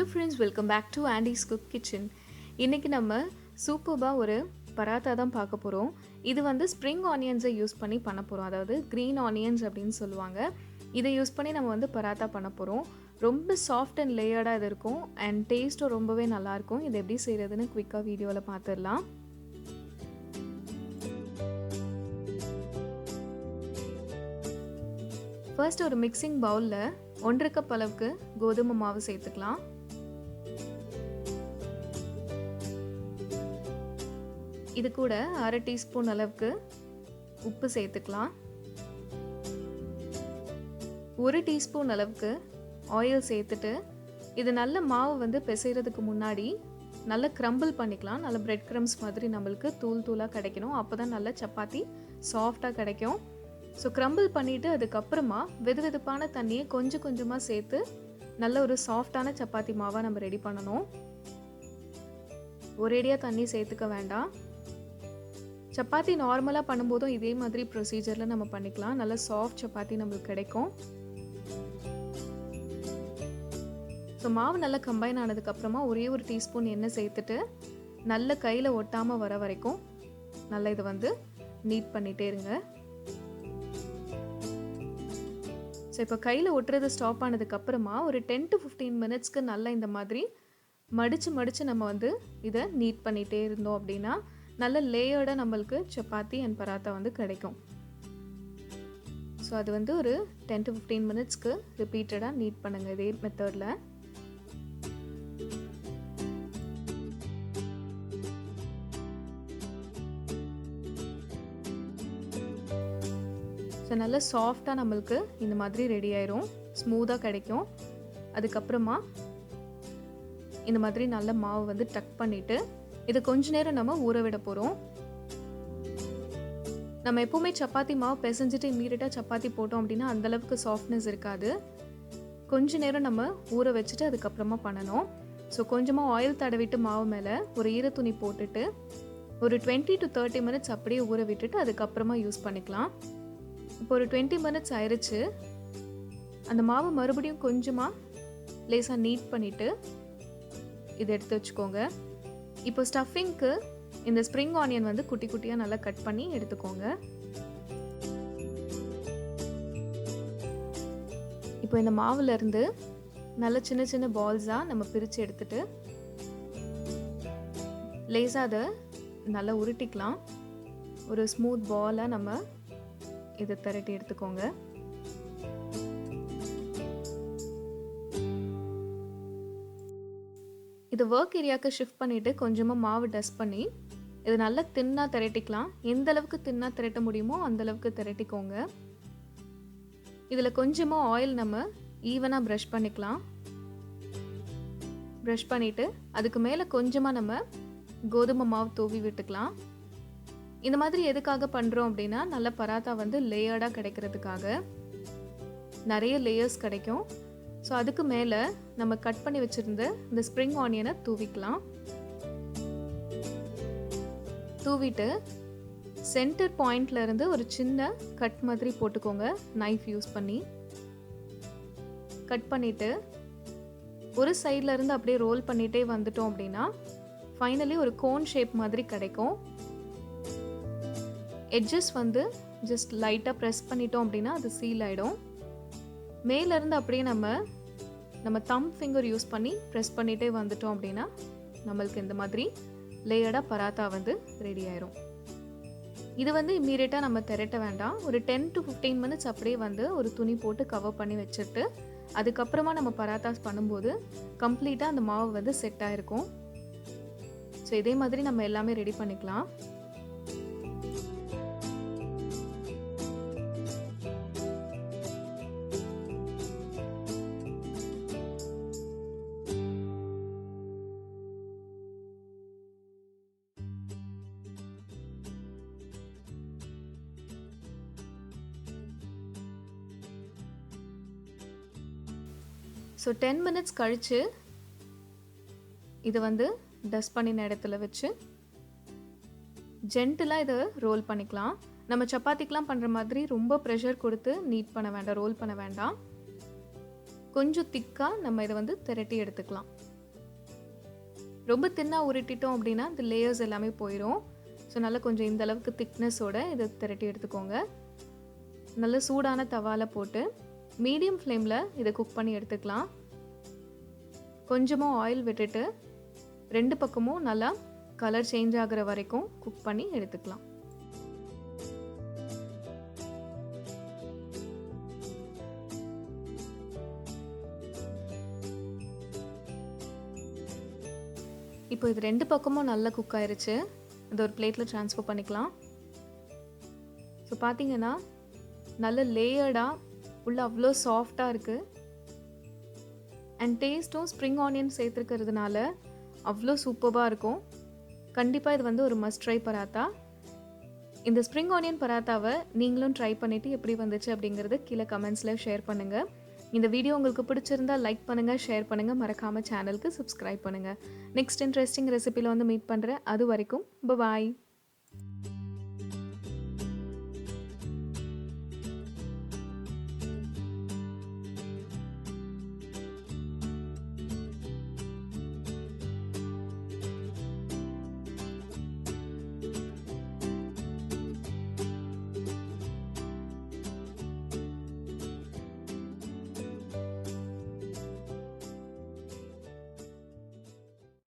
Hello friends, welcome back to Andy's Cook Kitchen. இன்னைக்கு நம்ம சூப்பர்பா ஒரு பராத்தா தான் பார்க்க போகிறோம். இது வந்து ஸ்ப்ரிங் ஆனியன்ஸை யூஸ் பண்ணி பண்ண போகிறோம். அதாவது க்ரீன் ஆனியன்ஸ் அப்படின்னு சொல்லுவாங்க. இதை யூஸ் பண்ணி நம்ம வந்து பராத்தா பண்ண போகிறோம். ரொம்ப சாஃப்ட் அண்ட் லேயர்டாக இது இருக்கும் அண்ட் டேஸ்ட்டும் ரொம்பவே நல்லாயிருக்கும். இது எப்படி செய்கிறதுன்னு குவிக்காக வீடியோவில் பார்த்துடலாம். ஃபர்ஸ்ட் ஒரு மிக்சிங் பவுலில் 1 கப் அளவுக்கு கோதுமை மாவு சேர்த்துக்கலாம். இது கூட 1/2 டீஸ்பூன் அளவுக்கு உப்பு சேர்த்துக்கலாம். 1 டீஸ்பூன் அளவுக்கு ஆயில் சேர்த்துட்டு இது நல்ல மாவு வந்து பிசைறதுக்கு முன்னாடி நல்லா க்ரம்பிள் பண்ணிக்கலாம். நல்ல பிரெட் க்ரம்ஸ் மாதிரி நம்மளுக்கு தூள் தூளாக கிடைக்கணும். அப்போ தான் நல்ல சப்பாத்தி சாஃப்டாக கிடைக்கும். ஸோ க்ரம்பிள் பண்ணிவிட்டு அதுக்கப்புறமா வெதுவெதுப்பான தண்ணியை கொஞ்சம் கொஞ்சமாக சேர்த்து நல்ல ஒரு சாஃப்டான சப்பாத்தி மாவாக நம்ம ரெடி பண்ணணும். ஒரேடியாக தண்ணி சேர்த்துக்க வேண்டாம். சப்பாத்தி நார்மலாக பண்ணும்போதும் இதே மாதிரி ப்ரொசீஜரில் நம்ம பண்ணிக்கலாம். நல்ல சாஃப்ட் சப்பாத்தி நம்மளுக்கு கிடைக்கும். ஸோ மாவு நல்லா கம்பைன் ஆனதுக்கப்புறமா ஒரே ஒரு டீஸ்பூன் எண்ணெய் சேர்த்துட்டு நல்ல கையில் ஒட்டாமல் வர வரைக்கும் நல்லா இதை வந்து நீட் பண்ணிகிட்டே இருங்க. ஸோ இப்போ கையில் ஒட்டுறது ஸ்டாப் ஆனதுக்கப்புறமா ஒரு 10 to 15 மினிட்ஸ்க்கு நல்லா இந்த மாதிரி மடித்து நம்ம வந்து இதை நீட் பண்ணிகிட்டே இருந்தோம் அப்படின்னா நல்ல லேயர்டாக நம்மளுக்கு சப்பாத்தி அண்ட் பராத்தா வந்து கிடைக்கும். ஸோ அது வந்து ஒரு 10 to 15 மினிட்ஸ்க்கு ரிப்பீட்டடாக நீட் பண்ணுங்கள் இதே மெத்தடில். ஸோ நல்லா சாஃப்டாக நம்மளுக்கு இந்த மாதிரி ரெடி ஆயிரும், ஸ்மூத்தாக கிடைக்கும். அதுக்கப்புறமா இந்த மாதிரி நல்ல மாவு வந்து டக் பண்ணிவிட்டு இதை கொஞ்ச நேரம் நம்ம ஊற விட போகிறோம். நம்ம எப்போவுமே சப்பாத்தி மாவு பிசைஞ்சிட்டு இம்மீடியட்டாக சப்பாத்தி போட்டோம் அப்படின்னா அந்தளவுக்கு சாஃப்ட்னஸ் இருக்காது. கொஞ்ச நேரம் நம்ம ஊற வச்சுட்டு அதுக்கப்புறமா பண்ணணும். ஸோ கொஞ்சமாக ஆயில் தடவிட்டு மாவு மேலே ஒரு ஈரத்துணி போட்டுட்டு ஒரு 20 to 30 மினிட்ஸ் அப்படியே ஊற விட்டுட்டு அதுக்கப்புறமா யூஸ் பண்ணிக்கலாம். இப்போ ஒரு 20 மினிட்ஸ் ஆயிடுச்சு. அந்த மாவு மறுபடியும் கொஞ்சமாக லேசாக நீட் பண்ணிவிட்டு இதை எடுத்து வச்சுக்கோங்க. இப்போ ஸ்டஃபிங்க்கு இந்த ஸ்ப்ரிங் ஆனியன் வந்து குட்டி குட்டியாக நல்லா கட் பண்ணி எடுத்துக்கோங்க. இப்போ இந்த மாவுலேருந்து நல்ல சின்ன சின்ன பால்ஸாக நம்ம பிரித்து எடுத்துட்டு லேசாக அதை நல்லா உருட்டிக்கலாம். ஒரு ஸ்மூத் பாலாக நம்ம இதை திரட்டி எடுத்துக்கோங்க. இது ஒர்க் ஏரியாவுக்கு ஷிஃப்ட் பண்ணிவிட்டு கொஞ்சமாக மாவு டஸ்ட் பண்ணி இது நல்லா தின்னாக திரட்டிக்கலாம். எந்த அளவுக்கு தின்னாக திரட்ட முடியுமோ அந்தளவுக்கு திரட்டிக்கோங்க. இதில் கொஞ்சமாக ஆயில் நம்ம ஈவனாக ப்ரஷ் பண்ணிக்கலாம். ப்ரஷ் பண்ணிவிட்டு அதுக்கு மேலே கொஞ்சமாக நம்ம கோதுமை மாவு தூவி விட்டுக்கலாம். இந்த மாதிரி எதுக்காக பண்ணுறோம் அப்படின்னா நல்ல பராத்தா வந்து லேயர்டாக கிடைக்கிறதுக்காக, நிறைய லேயர்ஸ் கிடைக்கும். ஸோ அதுக்கு மேலே நம்ம கட் பண்ணி வச்சுருந்த இந்த ஸ்ப்ரிங் ஆனியனை தூவிக்கலாம். தூவிட்டு சென்டர் பாயிண்ட்லேருந்து ஒரு சின்ன கட் மாதிரி போட்டுக்கோங்க. நைஃப் யூஸ் பண்ணி கட் பண்ணிவிட்டு ஒரு சைட்லேருந்து அப்படியே ரோல் பண்ணிகிட்டே வந்துட்டோம் அப்படின்னா ஃபைனலி ஒரு கோன் ஷேப் மாதிரி கிடைக்கும். எட்ஜஸ் வந்து ஜஸ்ட் லைட்டாக ப்ரெஸ் பண்ணிட்டோம் அப்படின்னா அது சீல் ஆகிடும். மேலேருந்து அப்படியே நம்ம தம் ஃபிங்கர் யூஸ் பண்ணி ப்ரெஸ் பண்ணிகிட்டே வந்துட்டோம் அப்படின்னா நம்மளுக்கு இந்த மாதிரி லேயர்டாக பராத்தா வந்து ரெடி ஆயிரும். இது வந்து இம்மீடியட்டாக நம்ம திரட்ட வேண்டாம். ஒரு 10 to 15 மினிட்ஸ் அப்படியே வந்து ஒரு துணி போட்டு கவர் பண்ணி வச்சுட்டு அதுக்கப்புறமா நம்ம பராத்தாஸ் பண்ணும்போது கம்ப்ளீட்டாக அந்த மாவு வந்து செட் ஆகிருக்கும். ஸோ இதே மாதிரி நம்ம எல்லாமே ரெடி பண்ணிக்கலாம். ஸோ 10 மினிட்ஸ் கழித்து இதை வந்து டஸ்ட் பண்ணின இடத்துல வச்சு ஜென்டிலாக இதை ரோல் பண்ணிக்கலாம். நம்ம சப்பாத்திக்கெலாம் பண்ணுற மாதிரி ரொம்ப ப்ரெஷர் கொடுத்து நீட் பண்ண வேண்டாம், ரோல் பண்ண வேண்டாம். கொஞ்சம் திக்காக நம்ம இதை வந்து திரட்டி எடுத்துக்கலாம். ரொம்ப தின்னா உருட்டிட்டோம் அப்படின்னா இந்த லேயர்ஸ் எல்லாமே போயிடும். ஸோ நல்லா கொஞ்சம் இந்த அளவுக்கு திக்னஸோட இதை திரட்டி எடுத்துக்கோங்க. நல்ல சூடான தவால போட்டு மீடியம் ஃப்ளேமில் இதை குக் பண்ணி எடுத்துக்கலாம். கொஞ்சமாக ஆயில் விட்டுட்டு 2 பக்கமும் நல்லா கலர் சேஞ்ச் ஆகிற வரைக்கும் குக் பண்ணி எடுத்துக்கலாம். இப்போ இது 2 பக்கமும் நல்லா குக் ஆயிருச்சு. இதை ஒரு பிளேட்டில் ட்ரான்ஸ்ஃபர் பண்ணிக்கலாம். ஸோ பார்த்தீங்கன்னா நல்ல லேயர்டாக உள்ள அவ்வளோ சாஃப்டாக இருக்குது. அண்ட் டேஸ்ட்டும் ஸ்ப்ரிங் ஆனியன் சேர்த்துருக்கிறதுனால அவ்வளோ சூப்பராக இருக்கும். கண்டிப்பாக இது வந்து ஒரு மஸ்ட் ட்ரை பராத்தா. இந்த ஸ்ப்ரிங் ஆனியன் பராத்தாவை நீங்களும் ட்ரை பண்ணிவிட்டு எப்படி வந்துச்சு அப்படிங்கிறது கீழே கமெண்ட்ஸில் ஷேர் பண்ணுங்கள். இந்த வீடியோ உங்களுக்கு பிடிச்சிருந்தா லைக் பண்ணுங்கள், ஷேர் பண்ணுங்கள், மறக்காமல் சேனலுக்கு சப்ஸ்கிரைப் பண்ணுங்கள். நெக்ஸ்ட் இன்ட்ரெஸ்டிங் ரெசிபியில் வந்து மீட் பண்ணுறேன். அது வரைக்கும் பாய்.